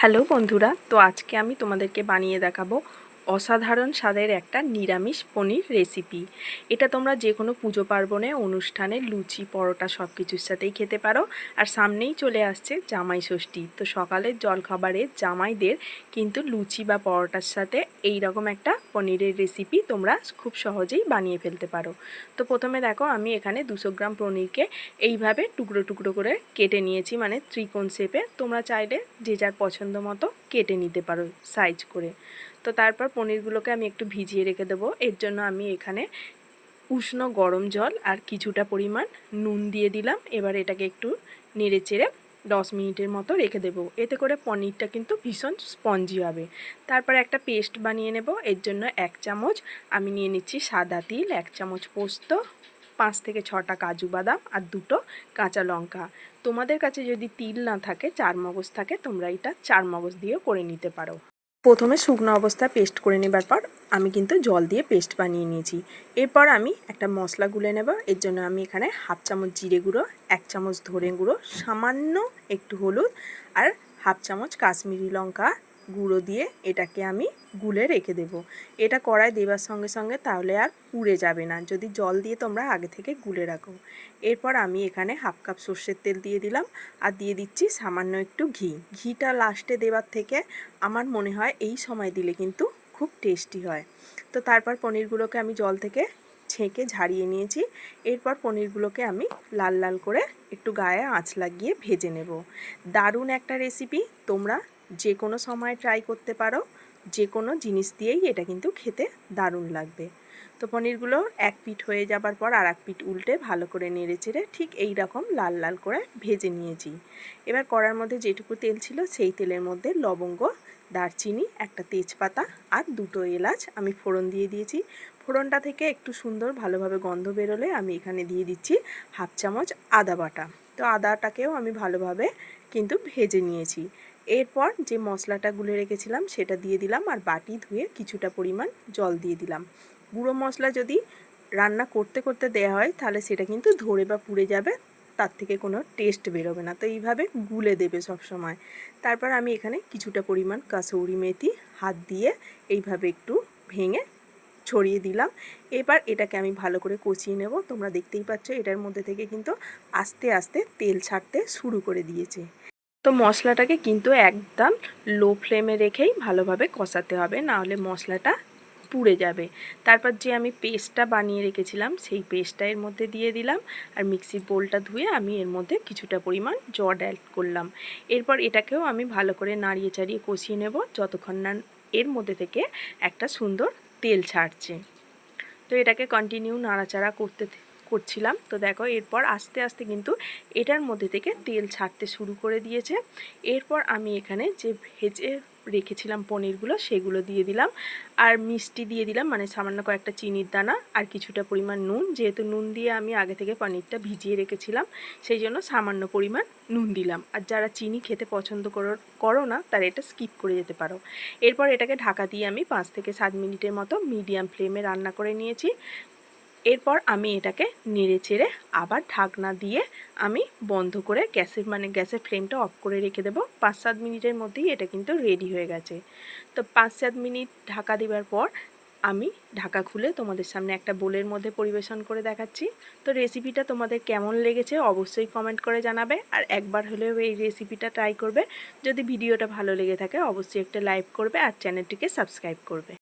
Hello বন্ধুরা, তো আজকে আমি তোমাদেরকে বানিয়ে দেখাবো অসাধারণ স্বাদের একটা নিরামিষ পনির রেসিপি। এটা তোমরা যে কোনো পুজো পার্বণে, অনুষ্ঠানে, লুচি পরোটা সব কিছুর সাথেই খেতে পারো। আর সামনেই চলে আসছে জামাই ষষ্ঠী, তো সকালের জলখাবারে জামাইদের কিন্তু লুচি বা পরোটার সাথে এই রকম একটা পনিরের রেসিপি তোমরা খুব সহজেই বানিয়ে ফেলতে পারো। তো প্রথমে দেখো, আমি এখানে 200 গ্রাম পনিরকে এইভাবে টুকরো টুকরো করে কেটে নিয়েছি, মানে ত্রিকোণ শেপে। তোমরা চাইলে যে যার পছন্দ মতো কেটে নিতে পারো সাইজ করে। তো তারপর পনিরগুলোকে আমি একটু ভিজিয়ে রেখে দেবো। এর জন্য আমি এখানে উষ্ণ গরম জল আর কিছুটা পরিমাণ নুন দিয়ে দিলাম। এবার এটাকে একটু নেড়ে চেড়ে 10 মিনিটের মতো রেখে দেবো। এতে করে পনিরটা কিন্তু ভীষণ স্পঞ্জি হবে। তারপর একটা পেস্ট বানিয়ে নেব। এর জন্য 1 চামচ আমি নিয়ে নিচ্ছি সাদা তিল, 1 চামচ পোস্ত, 5 থেকে 6টা কাজু বাদাম আর 2টো কাঁচা লঙ্কা। তোমাদের কাছে যদি তিল না থাকে, চারমগজ থাকে, তোমরা এটা চারমগজ দিয়েও করে নিতে পারো। প্রথমে শুকনো অবস্থায় পেস্ট করে নেবার পর আমি কিন্তু জল দিয়ে পেস্ট বানিয়ে নিয়েছি। এরপর আমি একটা মশলা গুলে নেব। এর জন্য আমি এখানে 1/2 চামচ জিরে গুঁড়ো, 1 চামচ ধনে গুঁড়ো, সামান্য একটু হলুদ আর 1/2 চামচ কাশ্মীরি লঙ্কা গুঁড়ো দিয়ে এটাকে আমি গুলে রেখে দেব। এটা কড়ায় দেবার সঙ্গে সঙ্গে তাহলে আর পুড়ে যাবে না, যদি জল দিয়ে তোমরা আগে থেকে গুলে রাখো। এরপর আমি এখানে 1/2 কাপ সর্ষের তেল দিয়ে দিলাম আর দিয়ে দিচ্ছি সামান্য একটু ঘি। ঘিটা লাস্টে দেওয়ার থেকে আমার মনে হয় এই সময় দিলে কিন্তু খুব টেস্টি হয়। তো তারপর পনিরগুলোকে আমি জল থেকে ছেঁকে ঝাড়িয়ে নিয়েছি। এরপর পনিরগুলোকে আমি লাল লাল করে একটু গায়ে আঁচ লাগিয়ে ভেজে নেব। দারুণ একটা রেসিপি, তোমরা যে কোনো সময় ট্রাই করতে পারো। যে কোনো জিনিস দিয়েই এটা কিন্তু খেতে দারুণ লাগবে। তো পনিরগুলো এক পিঠ হয়ে যাবার পর আর এক পিঠ উল্টে ভালো করে নেড়ে চেড়ে ঠিক এই রকম লাল লাল করে ভেজে নিয়েছি। এবার কড়ার মধ্যে যেটুকু তেল ছিল সেই তেলের মধ্যে লবঙ্গ, দারচিনি, একটা তেজপাতা আর 2টো এলাচ আমি ফোড়ন দিয়ে দিয়েছি। ফোড়নটা থেকে একটু সুন্দর ভালোভাবে গন্ধ বেরোলে আমি এখানে দিয়ে দিচ্ছি 1/2 চামচ আদা বাটা। তো আদাটাকেও আমি ভালোভাবে কিন্তু ভেজে নিয়েছি। এরপর যে মশলাটা গুলে রেখেছিলাম সেটা দিয়ে দিলাম আর বাটি ধুয়ে কিছুটা পরিমাণ জল দিয়ে দিলাম। গুঁড়ো মশলা যদি রান্না করতে করতে দেওয়া হয় তাহলে সেটা কিন্তু ধরে বা পুড়ে যাবে, তার থেকে কোনো টেস্ট বেরোবে না। তো এইভাবে গুলে দেবে সব সময়। তারপর আমি এখানে কিছুটা পরিমাণ কাসৌরি মেথি হাত দিয়ে এইভাবে একটু ভেঙে ছড়িয়ে দিলাম। এবার এটাকে আমি ভালো করে কষিয়ে নেব। তোমরা দেখতেই পাচ্ছ এটার মধ্যে থেকে কিন্তু আস্তে আস্তে তেল ছাড়তে শুরু করে দিয়েছে। তো মশলাটাকে কিন্তু একদম লো ফ্লেমে রেখেই ভালোভাবে কষাতে হবে, না হলে মশলাটা পুড়ে যাবে। তারপর যে আমি পেস্টটা বানিয়ে রেখেছিলাম সেই পেস্টটা এর মধ্যে দিয়ে দিলাম আর মিক্সির বোলটা ধুয়ে আমি এর মধ্যে কিছুটা পরিমাণ জল অ্যাড করলাম। এরপর এটাকেও আমি ভালো করে নাড়িয়ে চাড়িয়ে কষিয়ে নেব যতক্ষণ না এর মধ্যে থেকে একটা সুন্দর তেল ছাড়ছে। তো এটাকে কন্টিনিউ নাড়াচাড়া করছিলাম। তো দেখো এরপর আস্তে আস্তে কিন্তু এটার মধ্যে থেকে তেল ছাড়তে শুরু করে দিয়েছে। এরপর আমি এখানে যে ভেজে রেখেছিলাম পনিরগুলো সেগুলো দিয়ে দিলাম আর মিষ্টি দিয়ে দিলাম, মানে সামান্য কয়েকটা চিনির দানা আর কিছুটা পরিমাণ নুন। যেহেতু নুন দিয়ে আমি আগে থেকে পনিরটা ভিজিয়ে রেখেছিলাম সেই জন্য সামান্য পরিমাণ নুন দিলাম। আর যারা চিনি খেতে পছন্দ করো না তারা এটা স্কিপ করে যেতে পারো। এরপর এটাকে ঢাকা দিয়ে আমি 5 থেকে 7 মিনিটের মতো মিডিয়াম ফ্লেমে রান্না করে নিয়েছি। এরপর আমি এটাকে নেড়ে চেড়ে আবার ঢাকনা দিয়ে আমি বন্ধ করে গ্যাসের ফ্লেমটা অফ করে রেখে দেবো। 5-7 মিনিটের মধ্যেই এটা কিন্তু রেডি হয়ে গেছে। তো 5-7 মিনিট ঢাকা দেওয়ার পর আমি ঢাকা খুলে তোমাদের সামনে একটা বোলের মধ্যে পরিবেশন করে দেখাচ্ছি। তো রেসিপিটা তোমাদের কেমন লেগেছে অবশ্যই কমেন্ট করে জানাবে আর একবার হলেও এই রেসিপিটা ট্রাই করবে। যদি ভিডিওটা ভালো লেগে থাকে অবশ্যই একটা লাইক করবে আর চ্যানেলটিকে সাবস্ক্রাইব করবে।